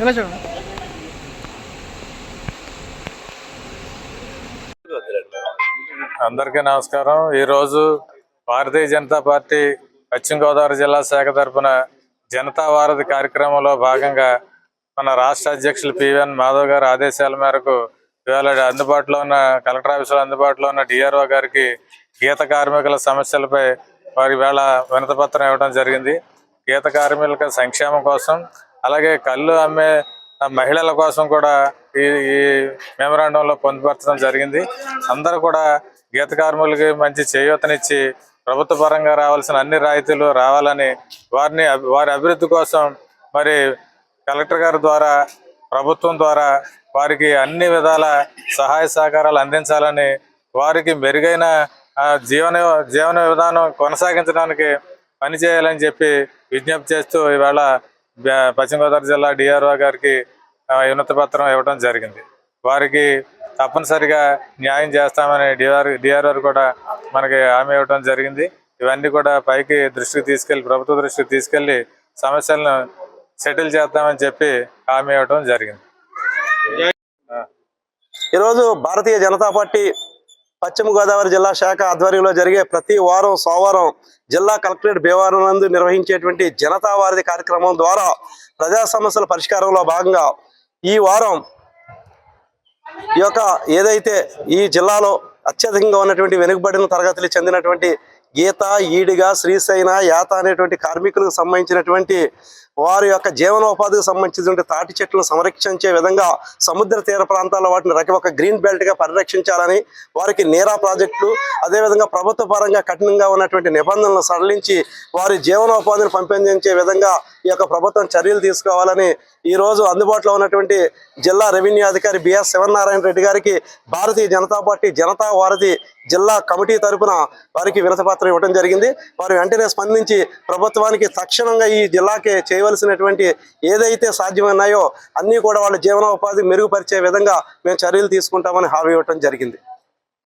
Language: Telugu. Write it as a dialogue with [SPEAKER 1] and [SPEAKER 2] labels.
[SPEAKER 1] ఇలా చూడండి.
[SPEAKER 2] అందరికీ నమస్కారం. ఈరోజు భారతీయ జనతా పార్టీ పశ్చిమ గోదావరి జిల్లా శాఖ తరఫున జనతా వారధి కార్యక్రమంలో భాగంగా మన రాష్ట్ర అధ్యక్షులు పివిఎన్ మాధవ్ గారి ఆదేశాల మేరకు ఇవాళ అందుబాటులో ఉన్న కలెక్టర్ ఆఫీసులో అందుబాటులో ఉన్న డిఆర్ఓ గారికి గీత కార్మికుల సమస్యలపై వారి వేళ వినతిపత్రం ఇవ్వడం జరిగింది. గీత కార్మికుల సంక్షేమం కోసం, అలాగే కళ్ళు అమ్మే మహిళల కోసం కూడా ఈ మెమరాండంలో పొందుపరచడం జరిగింది. అందరూ కూడా గీత కార్మికులకి మంచి చేయూతనిచ్చి ప్రభుత్వ పరంగా రావాల్సిన అన్ని రాయితీలు రావాలని, వారి అభివృద్ధి కోసం మరి కలెక్టర్ గారి ద్వారా ప్రభుత్వం ద్వారా వారికి అన్ని విధాల సహాయ సహకారాలు అందించాలని, వారికి మెరుగైన జీవన విధానం కొనసాగించడానికి పనిచేయాలని చెప్పి విజ్ఞప్తి చేస్తూ ఈవేళ పశ్చిమ గోదావరి జిల్లా డిఆర్ఓ గారికి వినతి పత్రం ఇవ్వడం జరిగింది. వారికి తప్పనిసరిగా న్యాయం చేస్తామని డిఆర్ఓ కూడా మనకి హామీ ఇవ్వడం జరిగింది. ఇవన్నీ కూడా పైకి ప్రభుత్వ దృష్టికి తీసుకెళ్లి సమస్యలను సెటిల్ చేద్దామని చెప్పి హామీ ఇవ్వడం జరిగింది.
[SPEAKER 3] ఈరోజు భారతీయ జనతా పార్టీ పశ్చిమ గోదావరి జిల్లా శాఖ ఆధ్వర్యంలో జరిగే ప్రతి వారం సోమవారం జిల్లా కలెక్టరేట్ భీమవరం నందు నిర్వహించేటువంటి జనతా వారధి కార్యక్రమం ద్వారా ప్రజా సమస్యల పరిష్కారంలో భాగంగా ఈ వారం ఏదైతే ఈ జిల్లాలో అత్యధికంగా ఉన్నటువంటి వెనుకబడిన తరగతులు చెందినటువంటి గీత, ఈడిగా, శ్రీశైన, యాత అనేటువంటి కార్మికులకు సంబంధించినటువంటి వారి యొక్క జీవనోపాధికి సంబంధించినటువంటి తాటి చెట్లను సంరక్షించే విధంగా సముద్ర తీర ప్రాంతాల్లో వాటిని ఒక గ్రీన్ బెల్ట్గా పరిరక్షించాలని, వారికి నీరా ప్రాజెక్టులు, అదేవిధంగా ప్రభుత్వ పరంగా కఠినంగా ఉన్నటువంటి నిబంధనలను సడలించి వారి జీవనోపాధిని పెంపొందించే విధంగా ఈ యొక్క ప్రభుత్వం చర్యలు తీసుకోవాలని ఈరోజు అందుబాటులో ఉన్నటువంటి జిల్లా రెవెన్యూ అధికారి బిఎస్ శివనారాయణ రెడ్డి గారికి భారతీయ జనతా పార్టీ జనతా వారధి జిల్లా కమిటీ తరపున వారికి వినతిపత్రం ఇవ్వడం జరిగింది. వారు వెంటనే స్పందించి ప్రభుత్వానికి తక్షణంగా ఈ జిల్లాకి చేయవలసినటువంటి ఏదైతే సాధ్యమన్నాయో అన్నీ కూడా వాళ్ళ జీవనోపాధి మెరుగుపరిచే విధంగా మేము చర్యలు తీసుకుంటామని హామీ ఇవ్వడం జరిగింది.